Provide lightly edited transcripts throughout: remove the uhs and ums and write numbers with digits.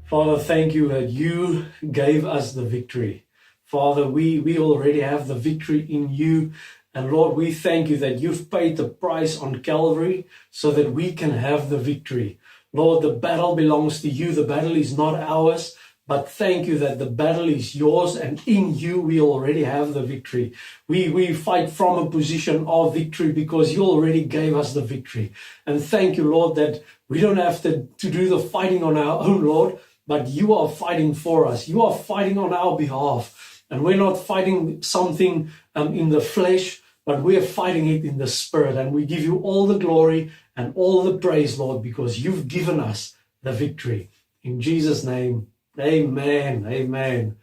Father, thank you that you gave us the victory. Father, we already have the victory in you. And Lord, we thank you that you've paid the price on Calvary so that we can have the victory. Lord, the battle belongs to you. The battle is not ours. But thank you that the battle is yours, and in you we already have the victory. We fight from a position of victory because you already gave us the victory. And thank you, Lord, that we don't have to do the fighting on our own, Lord, but you are fighting for us. You are fighting on our behalf. And we're not fighting something in the flesh, but we are fighting it in the spirit. And we give you all the glory and all the praise, Lord, because you've given us the victory. In Jesus' name. Amen. Amen.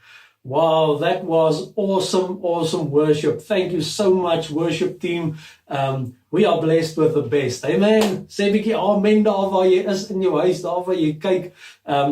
Wow, that was awesome, awesome worship. Thank you so much, worship team. We are blessed with the best. Amen. Sê bietjie amen daar waar jy is in jou huis, daar waar jy kyk.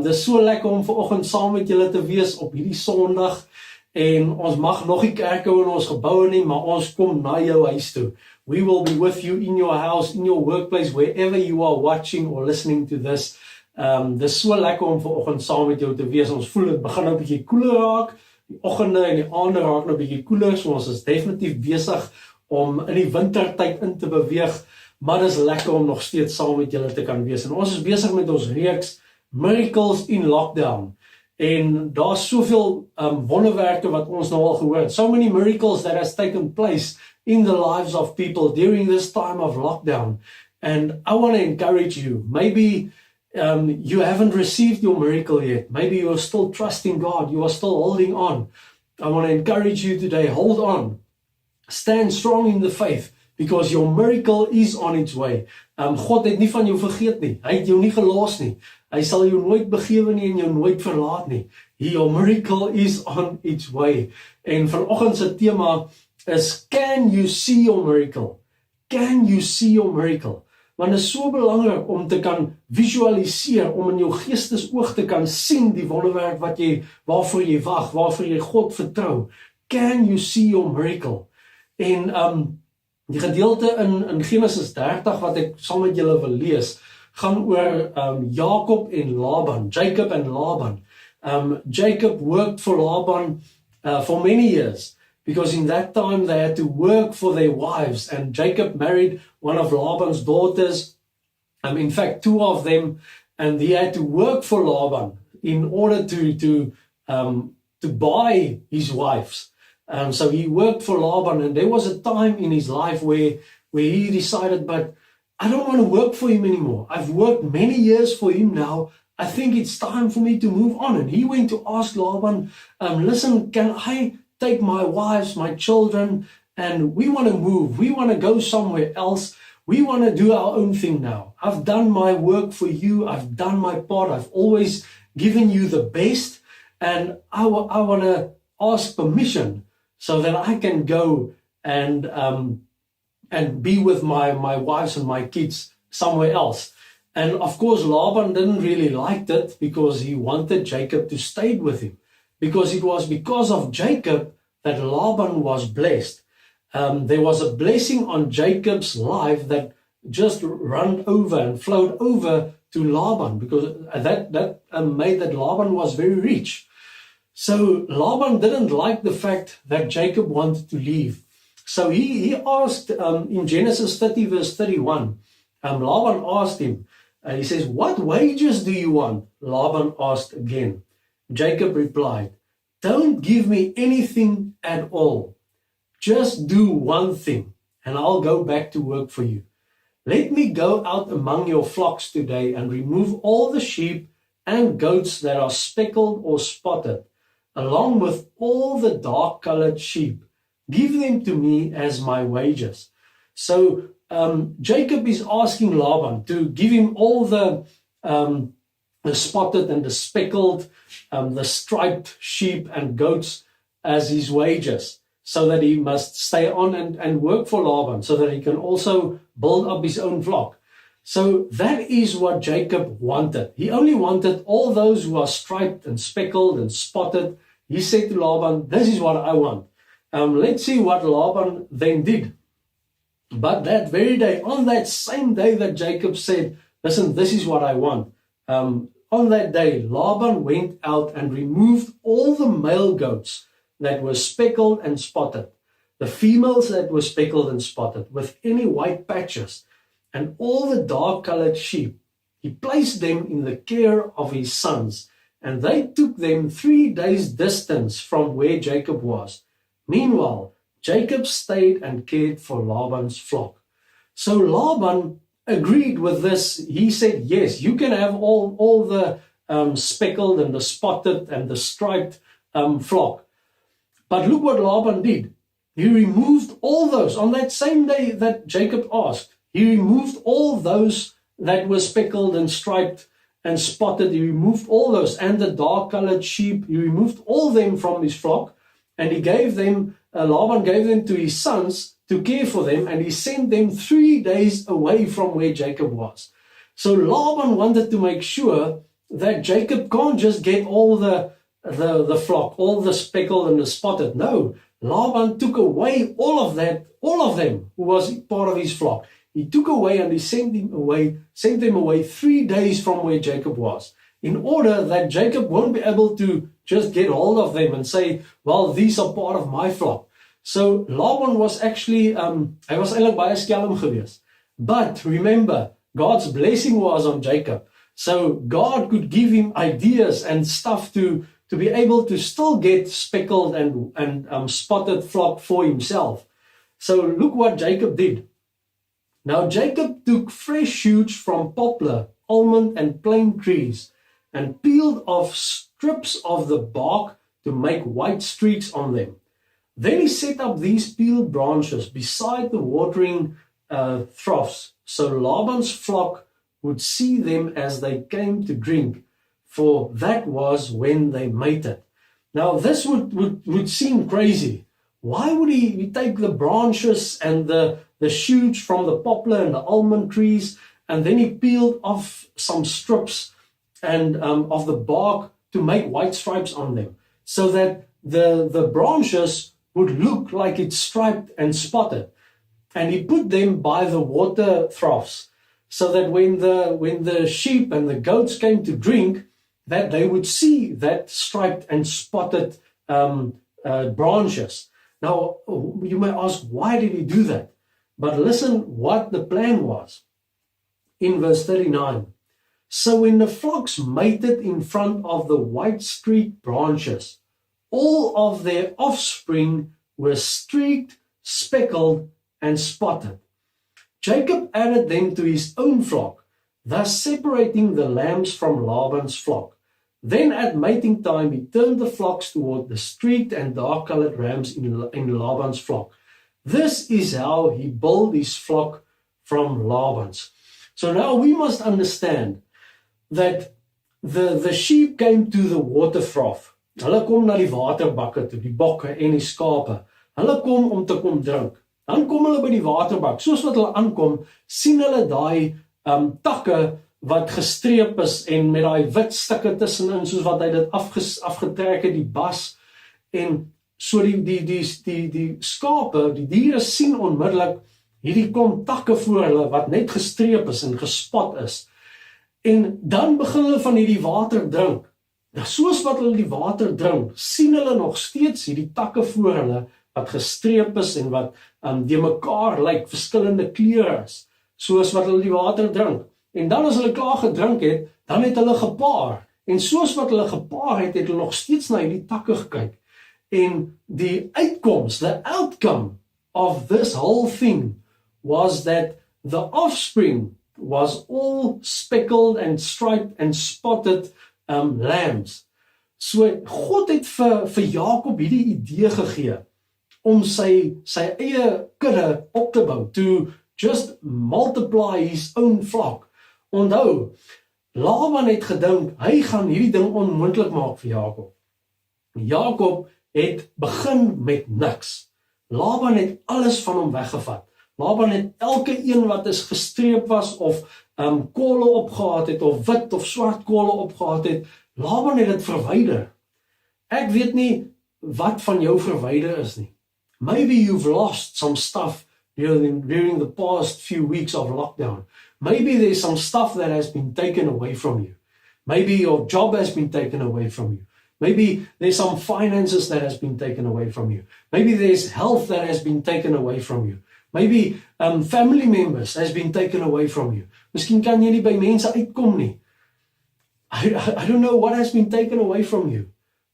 Dis so lekker om vanoggend saam met julle te wees op hierdie Sondag. En ons mag nog nie kerk hou in ons geboue nie, maar ons kom na jou huis toe. We will be with you in your house, in your workplace, wherever you are watching or listening to this. Dis so lekker om vanoggend saam met jou te wees. Ons voel dit begin nou 'n bietjie koeler raak. Die oggende en die aande raak nou 'n bietjie koeler, so ons is definitief besig om in die wintertyd in te beweeg, maar dis lekker om nog steeds saam met julle te kan wees. En ons is besig met ons reeks Miracles in Lockdown. En daar's soveel wonderwerke wat ons nou al gehoor het. So many miracles that has taken place in the lives of people during this time of lockdown. And I want to encourage you, maybe you haven't received your miracle yet. Maybe you're still trusting God. You are still holding on. I want to encourage you today, hold on. Stand strong in the faith because your miracle is on its way. God het nie van jou vergeet nie. Hy het jou nie gelos nie. Hy sal jou nooit begewe nie en jou nooit verlaat nie. Your miracle is on its way. En vanoggend se tema is, can you see your miracle? Can you see your miracle? Want dit is so belangrik om te kan visualiseer, om in jou geestesoog te kan sien die wonderwerk waarvoor jy wag, waarvoor jy God vertrou. Can you see your miracle? En die gedeelte in Genesis 30 wat ek saam met julle wil lees, gaan oor Jakob en Laban, Jacob and Laban. Jacob worked for Laban for many years, because in that time they had to work for their wives, and Jacob married one of Laban's daughters, in fact 2 of them, and he had to work for Laban in order to buy his wives. So he worked for Laban, and there was a time in his life where he decided, but I don't want to work for him anymore. I've worked many years for him now. I think it's time for me to move on. And he went to ask Laban, listen, can I take my wives, my children, and we want to move. We want to go somewhere else. We want to do our own thing now. I've done my work for you. I've done my part. I've always given you the best. And I want to ask permission so that I can go and be with my wives and my kids somewhere else. And of course, Laban didn't really like that because he wanted Jacob to stay with him. Because it was because of Jacob that Laban was blessed. There was a blessing on Jacob's life that just ran over and flowed over to Laban, because that made that Laban was very rich. So Laban didn't like the fact that Jacob wanted to leave. So he asked in Genesis 30 verse 31, Laban asked him, he says, what wages do you want? Laban asked again. Jacob replied, don't give me anything at all. Just do one thing, and I'll go back to work for you. Let me go out among your flocks today and remove all the sheep and goats that are speckled or spotted, along with all the dark-colored sheep. Give them to me as my wages. So Jacob is asking Laban to give him all the spotted and the speckled, the striped sheep and goats as his wages, so that he must stay on and work for Laban, so that he can also build up his own flock. So that is what Jacob wanted. He only wanted all those who are striped and speckled and spotted. He said to Laban, this is what I want. Let's see what Laban then did. But that very day, on that same day that Jacob said, listen, this is what I want. On that day, Laban went out and removed all the male goats that were speckled and spotted, the females that were speckled and spotted, with any white patches, and all the dark-colored sheep. He placed them in the care of his sons, and they took them 3 days' distance from where Jacob was. Meanwhile, Jacob stayed and cared for Laban's flock. So Laban agreed with this. He said, yes, you can have all the speckled and the spotted and the striped flock. But look what Laban did. He removed all those. On that same day that Jacob asked, he removed all those that were speckled and striped and spotted. He removed all those, and the dark-colored sheep. He removed all them from his flock, and he gave them, Laban gave them to his sons to care for them, and he sent them 3 days away from where Jacob was. So Laban wanted to make sure that Jacob can't just get all the flock, all the speckled and the spotted. No, Laban took away all of that, all of them who was part of his flock. He took away and he sent them away 3 days from where Jacob was, in order that Jacob won't be able to just get hold of them and say, well, these are part of my flock. So Laban was actually, hy was eintlik baie skelm geweest. But remember, God's blessing was on Jacob. So God could give him ideas and stuff to be able to still get speckled and spotted flock for himself. So look what Jacob did. Now Jacob took fresh shoots from poplar, almond and plane trees and peeled off strips of the bark to make white streaks on them. Then he set up these peeled branches beside the watering troughs, so Laban's flock would see them as they came to drink, for that was when they mated. Now this would seem crazy. Why would he take the branches and the shoots from the poplar and the almond trees, and then he peeled off some strips and of the bark to make white stripes on them, so that the branches would look like it's striped and spotted. And he put them by the water troughs, so that when the sheep and the goats came to drink, that they would see that striped and spotted branches. Now, you may ask, why did he do that? But listen what the plan was. In verse 39, so when the flocks mated in front of the white streaked branches, all of their offspring were streaked, speckled, and spotted. Jacob added them to his own flock, thus separating the lambs from Laban's flock. Then at mating time, he turned the flocks toward the streaked and dark-colored rams in Laban's flock. This is how he built his flock from Laban's. So now we must understand that the sheep came to the water trough. Hulle kom na die waterbakke toe, die bokke en die skape. Hulle kom om te kom drink. Dan kom hulle by die waterbak. Soos wat hulle aankom, sien hulle daai takke wat gestreep is en met daai wit stukke tussenin, soos wat hy dit afgetrek het, die bas. En so die skape, die diere sien onmiddellik hierdie kom takke voor hulle wat net gestreep is en gespot is. En dan begin hulle van hierdie water drink. Nou, soos wat hulle die water drink, sien hulle nog steeds hierdie takke voor hulle wat gestreep is en wat die mekaar lyk, verskillende kleure is, soos wat hulle die water drink. En dan as hulle klaar gedrink het, dan het hulle gepaar. En soos wat hulle gepaar het, het hulle nog steeds na hierdie takke gekyk. En die uitkoms, the outcome of this whole thing was that the offspring was all speckled and striped and spotted lambs. So God het vir Jakob hierdie idee gegee om sy eie kudde op te bou, to just multiply his own flock. Onthou, Laban het gedink, hy gaan hierdie ding onmoontlik maak vir Jakob. Jakob het begin met niks. Laban het alles van hom weggevat. Laban het elke een wat is gestreep was, of kole opgehad het, of wit of swart kole opgehad het, Laban het dit verwyder. Ek weet nie wat van jou verwyder is nie. Maybe you've lost some stuff during the past few weeks of lockdown. Maybe there's some stuff that has been taken away from you. Maybe your job has been taken away from you. Maybe there's some finances that has been taken away from you. Maybe there's health that has been taken away from you. Maybe family members has been taken away from you. Miskien kan jy nie by mense uitkom nie. I don't know what has been taken away from you.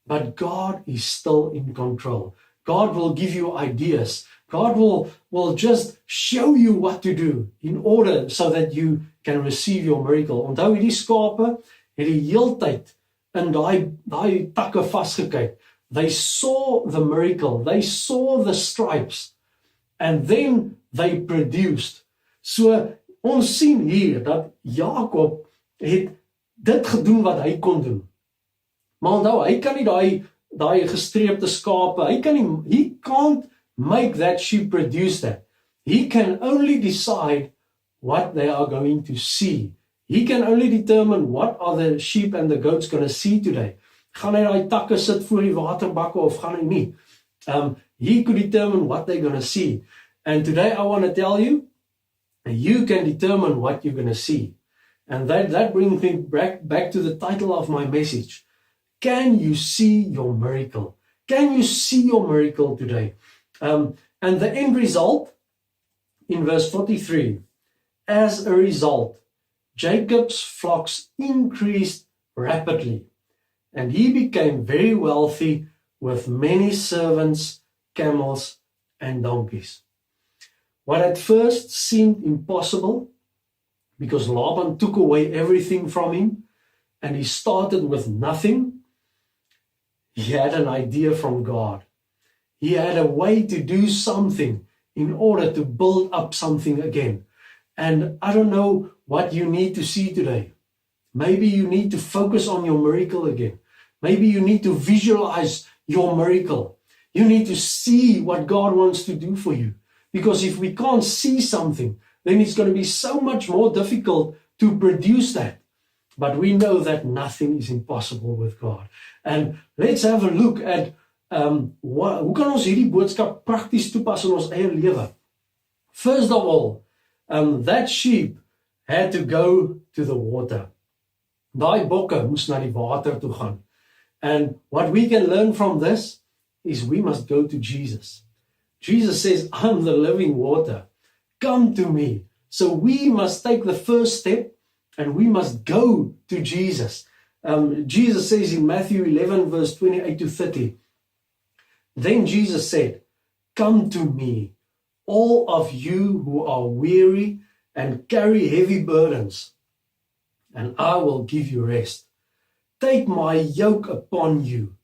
But God is still in control. God will give you ideas. God will just show you what to do in order so that you can receive your miracle. Onthou hierdie skape het die heeltyd in daai takke vasgekyk. They saw the miracle. They saw the stripes. And then they produced. So ons sien hier dat Jakob het dit gedoen wat hy kon doen. Maar onthou, hy kan nie daai gestreepte skape, he can't make that sheep produce that. He can only decide what they are going to see. He can only determine what are the sheep and the goats going to see today. Gaan hy daai takke sit voor die waterbakke of gaan hy nie? He could determine what they're going to see. And today I want to tell you, you can determine what you're going to see. And that brings me back to the title of my message. Can you see your miracle? Can you see your miracle today? And the end result, in verse 43, as a result, Jacob's flocks increased rapidly, and he became very wealthy with many servants, camels, and donkeys. What at first seemed impossible, because Laban took away everything from him, and he started with nothing, he had an idea from God. He had a way to do something in order to build up something again. And I don't know what you need to see today. Maybe you need to focus on your miracle again. Maybe you need to visualize your miracle. You need to see what God wants to do for you. Because if we can't see something, then it's going to be so much more difficult to produce that. But we know that nothing is impossible with God. And let's have a look at hoe kan ons hierdie boodskap prakties toepas in ons eie lewe? First of all, that sheep had to go to the water. Daai bokke moes na die water toe gaan. And what we can learn from this is we must go to Jesus. Jesus says, I'm the living water. Come to me. So we must take the first step and we must go to Jesus. Jesus says in Matthew 11 verse 28 to 30, then Jesus said, come to me, all of you who are weary and carry heavy burdens, and I will give you rest. Take my yoke upon you.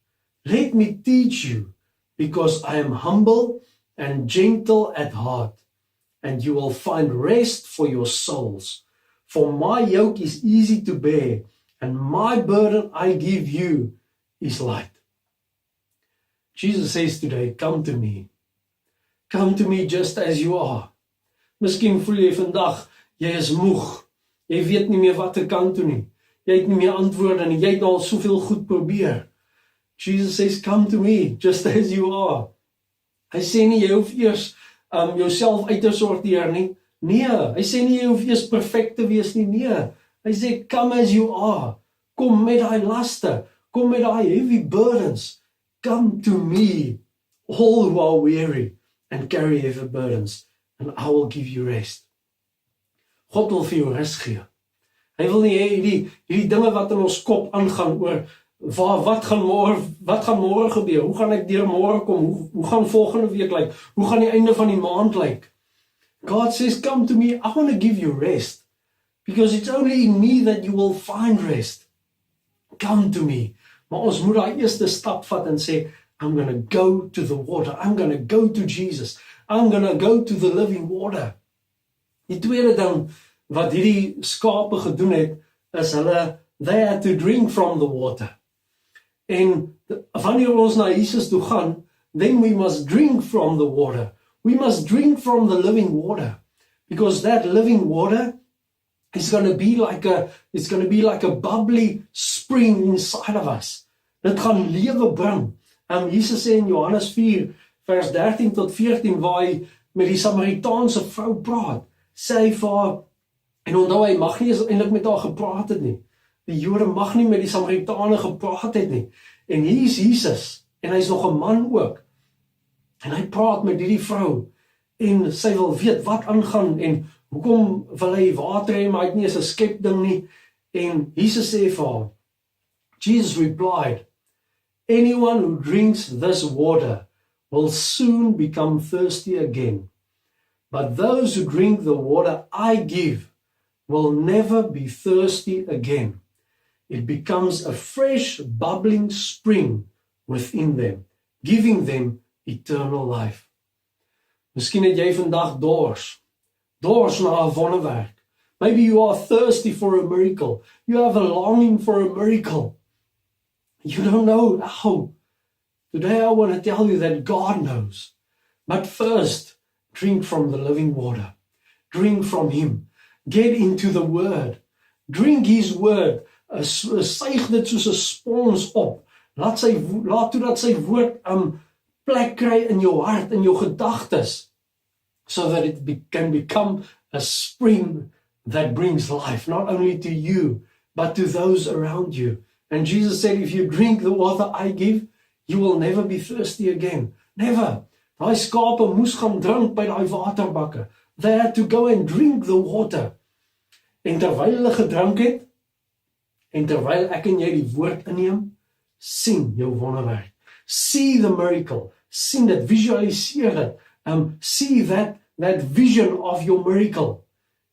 Let me teach you, because I am humble and gentle at heart, and you will find rest for your souls. For my yoke is easy to bear, and my burden I give you is light. Jesus says today, come to me. Come to me just as you are. Miskien voel jy vandag, jy is moeg. Jy weet nie meer wat kant toe nie. Jy het nie meer antwoorde nie. Jy het al soveel goed probeer. Jesus says, come to me just as you are. Hy sê nie, jy hoef eers jouself uit te sorteer nie. Nee, hy sê nie, jy hoef eers perfect te wees nie. Nee, hy sê, come as you are. Kom met daai laste. Kom met daai heavy burdens. Come to me, all who are weary and carry heavy burdens, and I will give you rest. God wil vir jou rus gee. Hy wil nie hê hierdie dinge wat in ons kop aangaan oor wat gaan môre gebeur? Hoe gaan ek deur môre kom? Hoe gaan volgende week lyk? Hoe gaan die einde van die maand lyk? God says, come to me, I want to give you rest. Because it's only in me that you will find rest. Come to me. Maar ons moet daai eerste stap vat en sê, I'm going to go to the water. I'm going to go to Jesus. I'm going to go to the living water. Die tweede ding wat hierdie skape gedoen het, is they had to drink from the water. En wanneer ons na Jesus toe gaan, then we must drink from the water. We must drink from the living water. Because that living water is going to be like a bubbly spring inside of us. Dit gaan lewe bring. Jesus sê in Johannes 4 vers 13 tot 14 waar hy met die Samaritaanse vrou praat, sê hy vir haar, en onthou hy mag nie eintlik met haar gepraat het nie. die Jode mag nie met die Samaritane gepraat het nie. En hier is Jesus, en hy is nog 'n man ook. En hy praat met hierdie vrou, en sy wil weet wat aangaan, en hoekom wil hy water hê, maar hy het nie eens 'n skepding nie. En Jesus sê vir haar, Jesus replied, anyone who drinks this water will soon become thirsty again. But those who drink the water I give will never be thirsty again. It becomes a fresh, bubbling spring within them, giving them eternal life. Miskien het jy vandag dors na 'n wonderwerk. Maybe you are thirsty for a miracle. You have a longing for a miracle. You don't know how. Today I want to tell you that God knows. But first, drink from the living water. Drink from Him. Get into the Word. Drink His Word. Suig dit soos 'n spons op. Laat toe dat sy woord plek kry in jou hart, in jou gedagtes, so that it can become a spring that brings life, not only to you, but to those around you. And Jesus said, if you drink the water I give, you will never be thirsty again. Never. Daai skape moes gaan drink by daai waterbakke. They had to go and drink the water. En terwyl hulle gedrink het, en terwyl ek en jy die woord inneem, sien jou wonderwerk. See the miracle. Sien dit, visualiseer dit. See that vision of your miracle.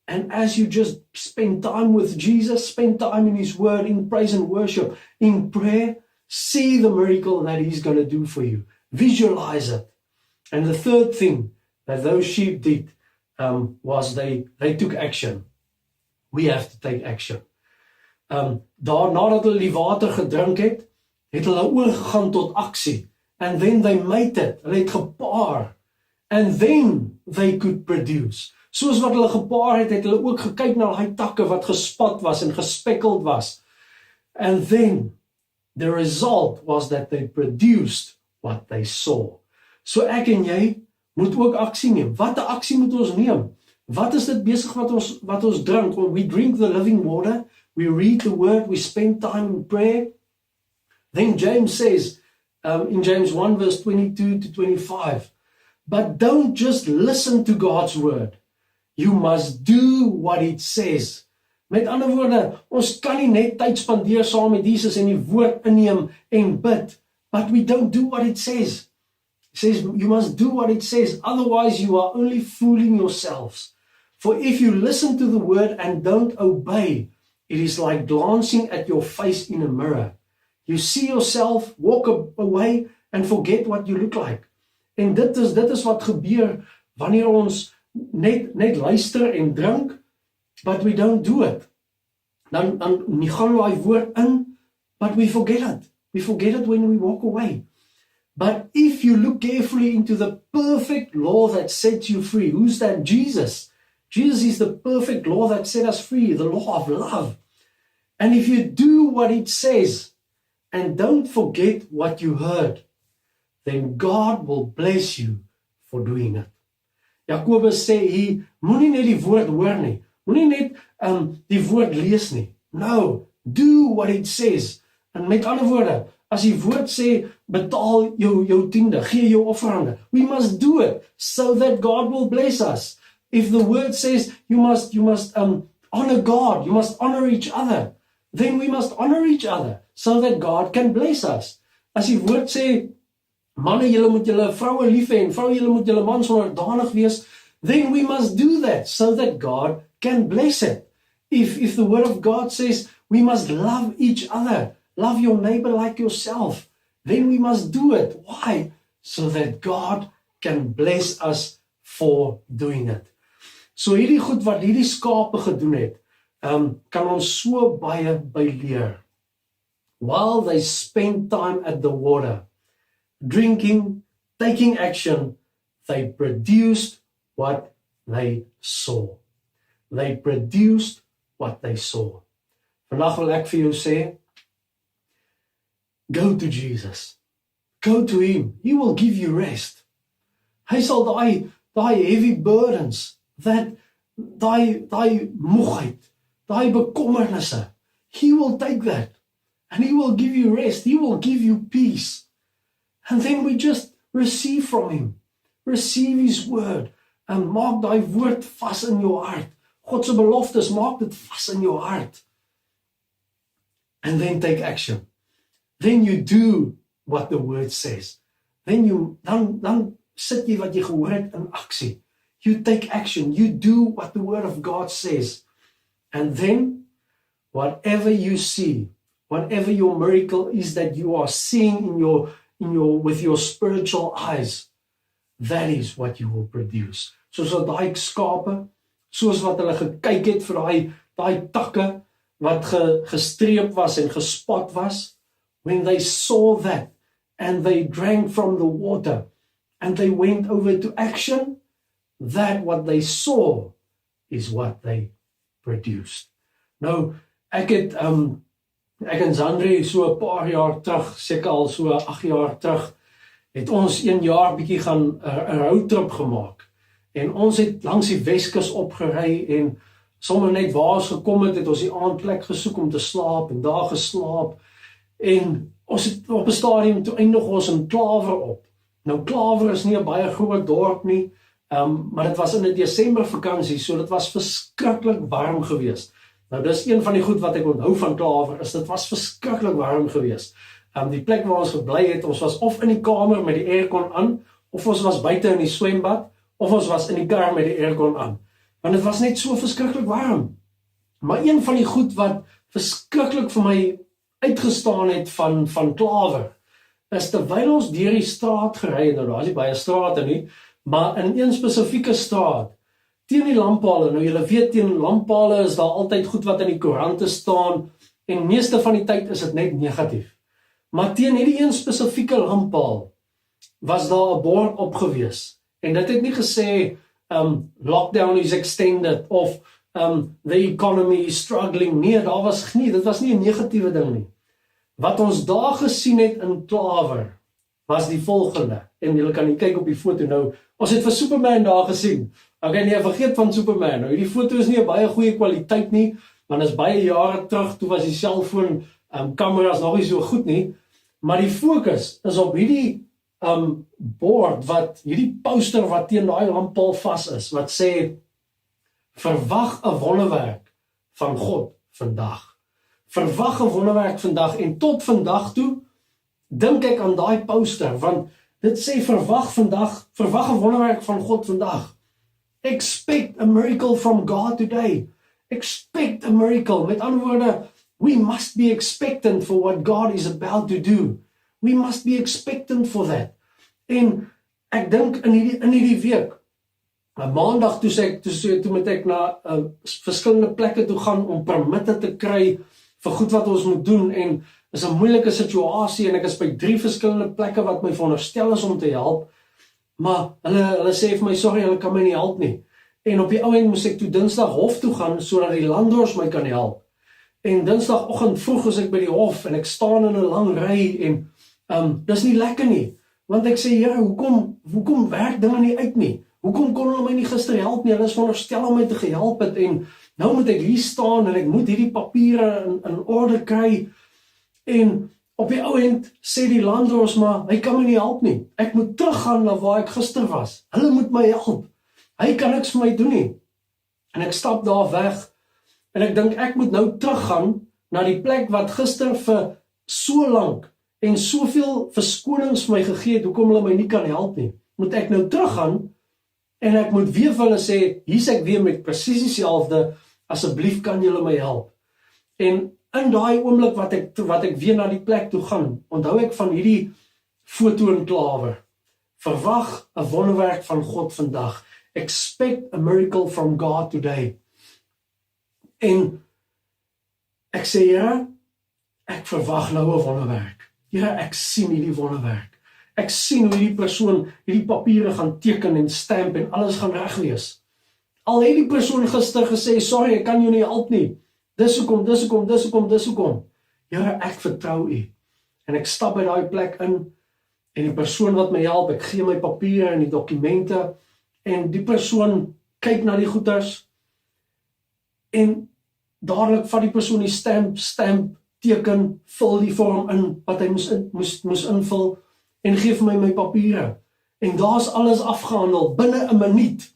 And as you just spend time with Jesus, spend time in His Word, in praise and worship, in prayer, see the miracle that He's going to do for you. Visualize it. And the third thing that those sheep did was they took action. We have to take action. Nadat hulle die water gedrink het, het hulle oorgegaan tot aksie. And then they made it. Hulle het gepaar. And then they could produce. Soos wat hulle gepaar het, het hulle ook gekyk na die takke wat gespat was en gespekeld was. And then the result was that they produced what they saw. So ek en jy moet ook aksie neem. Watte aksie moet ons neem? Wat is dit besig wat ons drink? When we drink the living water, we read the word, we spend time in prayer. Then James says, in James 1 verse 22 to 25, but don't just listen to God's word. You must do what it says. Met ander woorde, ons kan nie net tyd spandeer saam met Jesus en die woord inneem en bid, but we don't do what it says. It says you must do what it says, otherwise you are only fooling yourselves. For if you listen to the word and don't obey, it is like glancing at your face in a mirror. You see yourself, walk away and forget what you look like. En dit is wat gebeur wanneer ons net luister en drink, but we don't do it. Dan gaan daai woord in, but we forget it. We forget it when we walk away. But if you look carefully into the perfect law that sets you free, who's that? Jesus. Jesus is the perfect law that set us free, the law of love. And if you do what it says, and don't forget what you heard, then God will bless you for doing it. Jakobus sê hier, moenie net die woord hoor nie, moenie net die woord lees nie. No, do what it says. En met ander woorde, as die woord sê, betaal jou tiende, gee jou offerande, we must do it, so that God will bless us. If the word says, you must honor God, you must honor each other, then we must honor each other, so that God can bless us. As die woord sê, manne, julle moet julle vroue lief hê, en vroue, julle moet julle mans onderdanig wees, then we must do that, so that God can bless it. If the word of God says, we must love each other, love your neighbor like yourself, then we must do it. Why? So that God can bless us for doing it. So hierdie goed wat hierdie skape gedoen het, kan ons so baie by leer. While they spent time at the water, drinking, taking action, they produced what they saw. They produced what they saw. Vandag wil ek vir jou sê, go to Jesus. Go to Him. He will give you rest. Hy sal daai heavy burdens, daai moegheid, daai bekommernisse, He will take that and He will give you rest. He will give you peace. And then we just receive from Him. Receive His word. En maak daai woord vas in jou hart. God se beloftes, maak dit vas in jou hart. And then take action. Then you do what the word says. Then sit jy wat jy gehoor het in aksie. You take action. You do what the word of God says. And then, whatever you see, whatever your miracle is that you are seeing with your spiritual eyes, that is what you will produce. Soos wat daai skape, soos wat hulle gekyk het vir daai takke wat gestreep was en gespot was, when they saw that and they drank from the water and they went over to action, that what they saw is what they produced. Nou, ek en Zandri so 'n paar jaar terug, seker al so 8 jaar terug, het ons 1 jaar bietjie gaan 'n roadtrip gemaak. En ons het langs die Weskus opgery en sommer net waar ons gekom het ons die aandplek gesoek om te slaap en daar geslaap. En ons het op 'n stadium toe eindig ons in Klawer op. Nou Klawer is nie 'n baie groot dorp nie, maar dit was in 'n Desember vakansie, so dit was verskriklik warm geweest. Nou dis een van die goed wat ek onthou van Klawer, is dit was verskriklik warm geweest. Die plek waar ons gebly het, ons was of in die kamer met die aircon aan, of ons was buite in die swembad, of ons was in die kar met die aircon aan. Want dit was net so verskriklik warm. Maar een van die goed wat verskriklik vir my uitgestaan het van Klawer, is terwyl ons deur die straat gery het, nou daar is nie baie strate nie, maar in een spesifieke straat, teen die lamppale, nou julle weet teen lamppale is daar altyd goed wat in die koerante staan, en meeste van die tyd is dit net negatief. Maar teen hierdie een spesifieke lamppaal, was daar 'n bord opgewees, en dit het nie gesê, lockdown is extended, of the economy is struggling, nee, dit was nie 'n negatiewe ding nie. Wat ons daar gesien het in Klawer, was die volgende, en julle kan kyk op die foto nou, ons het vir Superman daar gesien. Okay, nee, vergeet van Superman. Nou, hierdie foto is nie 'n baie goeie kwaliteit nie, want is baie jare terug, toe was die selfoon kameras nog nie so goed nie, maar die fokus is op hierdie bord, hierdie poster wat teen daai lamppaal vas is, wat sê, verwag 'n wonderwerk van God vandag. Verwag 'n wonderwerk vandag, en tot vandag toe, dink ek aan daai poster, want dit sê verwag 'n wonderwerk van God vandag. Expect a miracle from God today. Expect a miracle. Met ander woorde, we must be expectant for what God is about to do. We must be expectant for that. En ek dink in hierdie week, maandag toe moet ek na verskillende plekke toe gaan om permitte te kry vir goed wat ons moet doen, en is 'n moeilike situasie, en ek is by 3 verskillende plekke wat my veronderstel is om te help, maar hulle sê vir my, sorry, hulle kan my nie help nie. En op die ou end moes ek toe Dinsdag hof toe gaan, sodat die landroos my kan help. En Dinsdagoggend vroeg is ek by die hof, en ek staan in 'n lang ry, en dis nie lekker nie. Want ek sê, Here, hoekom werk dinge nie uit nie? Hoekom kon hulle my nie gister help nie? Hulle is veronderstel om my te gehelp het, en nou moet ek hier staan, en ek moet hierdie papiere in orde kry, en op die ou end sê die landroos, maar hy kan my nie help nie. Ek moet teruggaan na waar ek gister was. Hulle moet my help. Hy kan niks vir my doen nie. En ek stap daar weg, en ek dink ek moet nou teruggaan na die plek wat gister vir so lank en soveel verskonings vir my gegee het, hoekom hulle my nie kan help nie. Moet ek nou teruggaan, en ek moet weer vir hulle sê, hier's ek weer met presies dieselfde, asseblief kan julle my help. En in daai oomblik wat ek weer na die plek toe gaan, onthou ek van hierdie foto in Klawer. Verwag 'n wonderwerk van God vandag. Expect a miracle from God today. En ek sê, Here, ek verwag nou 'n wonderwerk. Here, ek sien hierdie wonderwerk. Ek sien hoe hierdie persoon hierdie papiere gaan teken en stamp en alles gaan reg wees. Al het die persoon gister gesê, sorry, ek kan jou nie help nie. Dis hoekom. Here, ek vertrou U. En ek stap by daai plek in, en die persoon wat my help, ek gee my papiere en die dokumente, en die persoon kyk na die goeders, en dadelik vat die persoon die stamp, teken, vul die vorm in, wat hy moes invul, en gee vir my papiere. En daar's alles afgehandel, binne 'n minuut.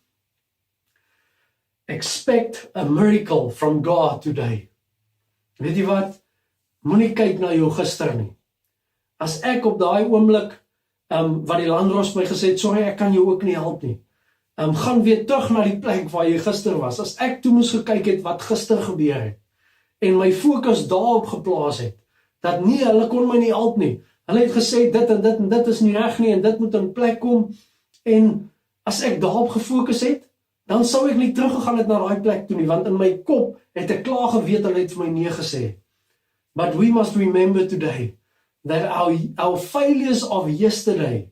Expect a miracle from God today. Weet jy wat? Moenie kyk na jou gister nie. As ek op daai oomblik, wat die landros my gesê het, sorry, ek kan jou ook nie help nie. Gaan weer terug na die plek waar jy gister was. As ek toe moes gekyk het wat gister gebeur het, en my fokus daarop geplaas het, dat nee, hulle kon my nie help nie. Hulle het gesê, dit en dit en dit is nie reg nie, en dit moet in plek kom, en as ek daarop gefokus het, dan sou ek nie teruggegaan het na daai plek toe nie, want in my kop het ek klaar geweet, hulle het vir my nee gesê. But we must remember today, that our failures of yesterday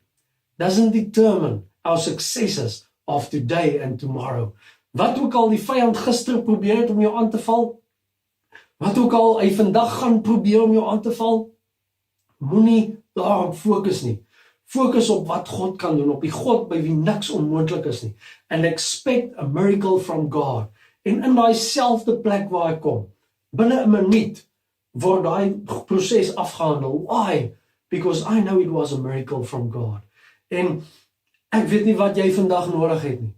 doesn't determine our successes of today and tomorrow. Wat ook al die vyand gister probeer het om jou aan te val, wat ook al hy vandag gaan probeer om jou aan te val, moenie daarop fokus nie. Fokus op wat God kan doen, op die God by wie niks onmoontlik is nie. And expect a miracle from God. En in daai selfde plek waar ek kom, binne 'n minuut, word daai proses afgehandel. Why? Because I know it was a miracle from God. En ek weet nie wat jy vandag nodig het nie.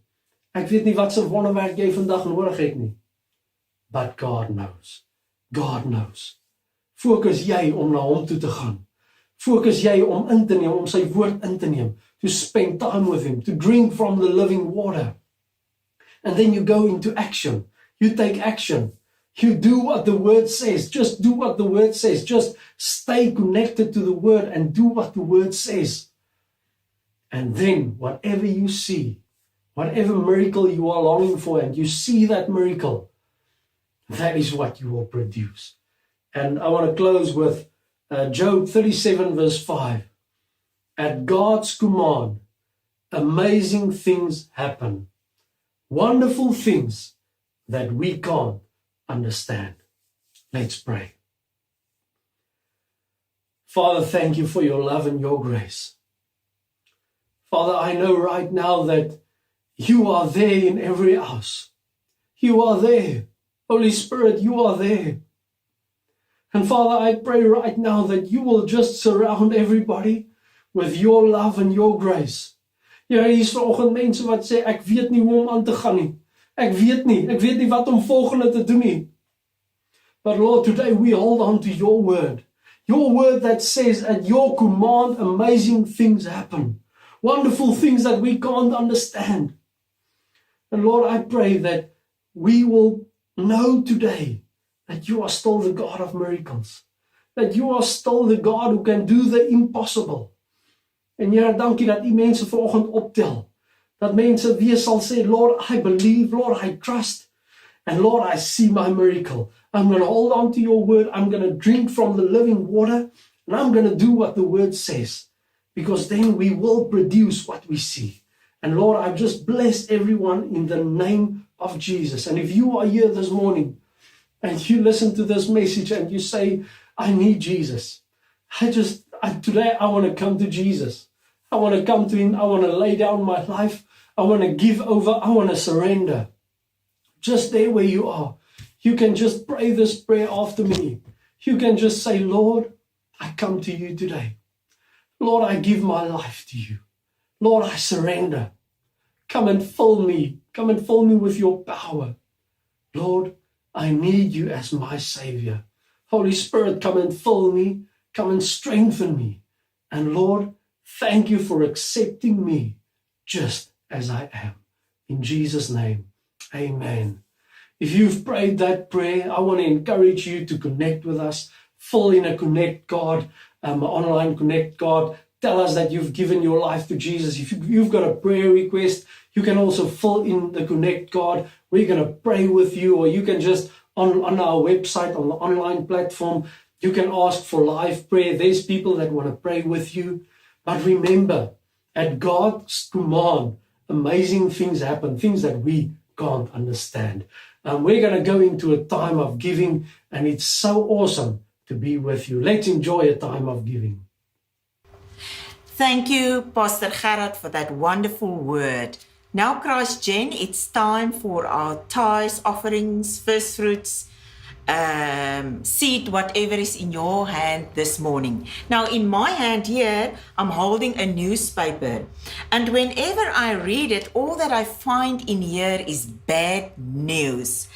Ek weet nie wat se wonderwerk jy vandag nodig het nie. But God knows. God knows. Fokus jy om na hom toe te gaan. Fokus jy om in te neem, om sy woord in te neem. To spend time with him, to drink from the living water. And then you go into action. You take action. You do what the word says. Just do what the word says. Just stay connected to the word and do what the word says. And then whatever you see, whatever miracle you are longing for, and you see that miracle, that is what you will produce. And I want to close with Job 37 verse 5. At God's command, amazing things happen. Wonderful things that we can't understand. Let's pray. Father, thank you for your love and your grace. Father, I know right now that you are there in every house. You are there. Holy Spirit, you are there. And Father, I pray right now that you will just surround everybody with your love and your grace. Ja, hier is vanoggend mense wat sê, ek weet nie hoe om aan te gaan nie. Ek weet nie wat om volgende te doen nie. But Lord, today we hold on to your word that says at your command amazing things happen. Wonderful things that we can't understand. And Lord, I pray that we will know today that you are still the God of miracles. That you are still the God who can do the impossible. En Here, dankie dat u mense vanoggend optel. Dat mense weer sal sê, Lord, I believe, Lord, I trust. And Lord, I see my miracle. I'm going to hold on to your word. I'm going to drink from the living water. And I'm going to do what the word says. Because then we will produce what we see. And Lord, I've just blessed everyone in the name of Jesus. And if you are here this morning and you listen to this message and you say, I need Jesus. Today I want to come to Jesus. I want to come to him. I want to lay down my life. I want to give over. I want to surrender. Just there where you are. You can just pray this prayer after me. You can just say, Lord, I come to you today. Lord, I give my life to you. Lord, I surrender. Come and fill me. Come and fill me with your power. Lord, I need you as my Savior. Holy Spirit, come and fill me. Come and strengthen me. And Lord, thank you for accepting me just as I am. In Jesus' name, amen. If you've prayed that prayer, I want to encourage you to connect with us. Fill in a Connect card, online Connect card. Tell us that you've given your life to Jesus. If you've got a prayer request, you can also fill in the Connect card. We're going to pray with you, or you can just on our website, on the online platform, you can ask for live prayer. There's people that want to pray with you. But remember, at God's command, amazing things happen, things that we can't understand. We're going to go into a time of giving, and it's so awesome to be with you. Let's enjoy a time of giving. Thank you, Pastor Gerard, for that wonderful word. Now, Christ Gen, it's time for our tithes, offerings, first fruits, seed, whatever is in your hand this morning. Now, in my hand here, I'm holding a newspaper. And whenever I read it, all that I find in here is bad news.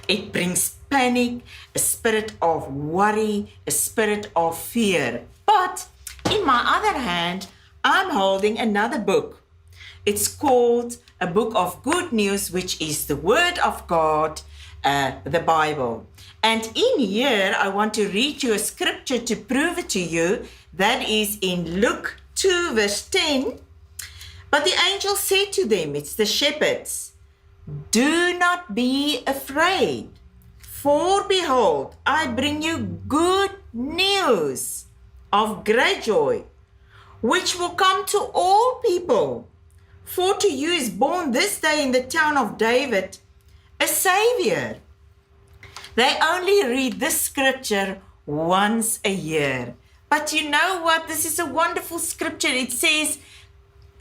It brings panic, a spirit of worry, a spirit of fear. But in my other hand, I'm holding another book. It's called a book of good news, which is the Word of God, the Bible. And in here, I want to read you a scripture to prove it to you. That is in Luke 2, verse 10. But the angel said to them, it's the shepherds, do not be afraid, for behold, I bring you good news of great joy, which will come to all people. For to you is born this day in the town of David a Savior. They only read this scripture once a year. But you know what? This is a wonderful scripture. It says,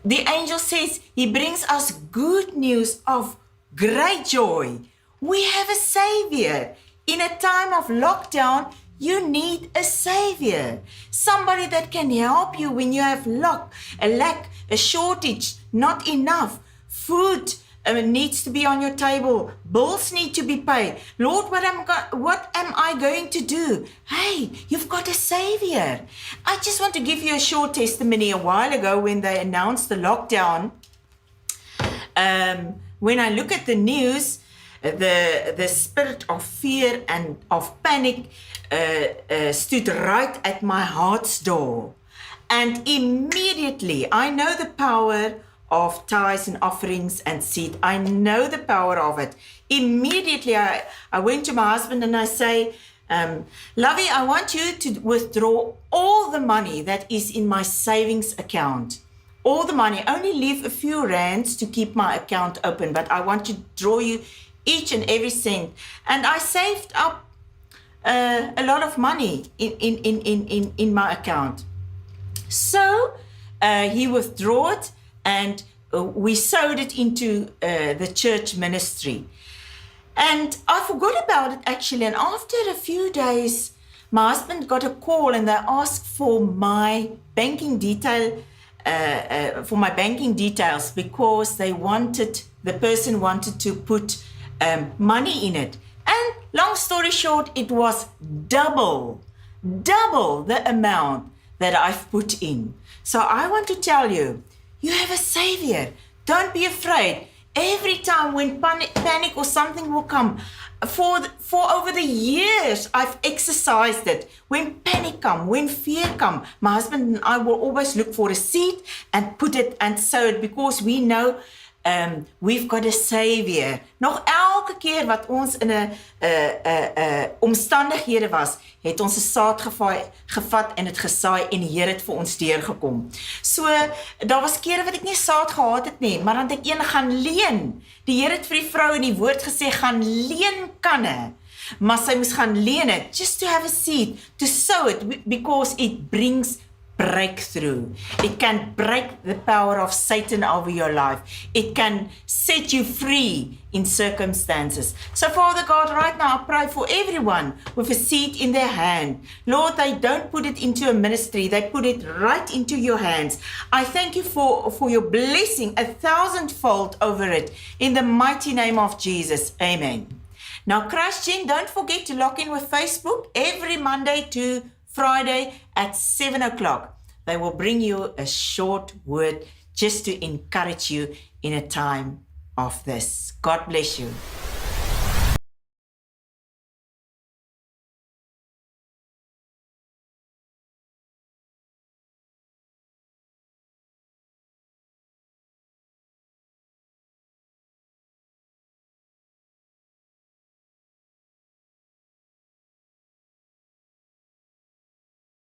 the angel says, he brings us good news of great joy. We have a Savior. In a time of lockdown, you need a Savior. Somebody that can help you when you have a lack, a shortage, not enough. Food needs to be on your table. Bills need to be paid. Lord, what am I going to do? Hey, you've got a Savior. I just want to give you a short testimony. A while ago when they announced the lockdown, when I look at the news, the spirit of fear and of panic stood right at my heart's door. And immediately, I know the power of tithes and offerings and seed. I know the power of it. Immediately, I went to my husband and I say, Lovey, I want you to withdraw all the money that is in my savings account. All the money. Only leave a few rands to keep my account open, but I want to draw you each and every cent. And I saved up a lot of money in my account. So he withdrew it, and we sowed it into the church ministry. And I forgot about it actually. And after a few days, my husband got a call and they asked for my banking details because the person wanted to put money in it. And long story short, it was double the amount that I've put in. So I want to tell you, you have a Savior. Don't be afraid. Every time when panic or something will come, for over the years, I've exercised it. When panic come, when fear come, my husband and I will always look for a seed and put it and sow it, because we know we've got a Savior. Nog elke keer wat ons in 'n omstandighede was, het ons 'n saad gevat en het gesaai en die Here het vir ons deurgekom. So, daar was kere wat ek nie saad gehad het nie, maar dan het ek een gaan leen. Die Here het vir die vrou in die woord gesê, gaan leen kanne. Maar sy moes gaan leen het, just to have a seed, to sow it, because it brings breakthrough. It can break the power of Satan over your life. It can set you free in circumstances. So Father God, right now I pray for everyone with a seed in their hand. Lord, they don't put it into a ministry. They put it right into your hands. I thank you for your blessing 1,000-fold over it. In the mighty name of Jesus. Amen. Now, Christian, don't forget to log in with Facebook every Monday to Friday at 7 o'clock. They will bring you a short word just to encourage you in a time of this. God bless you.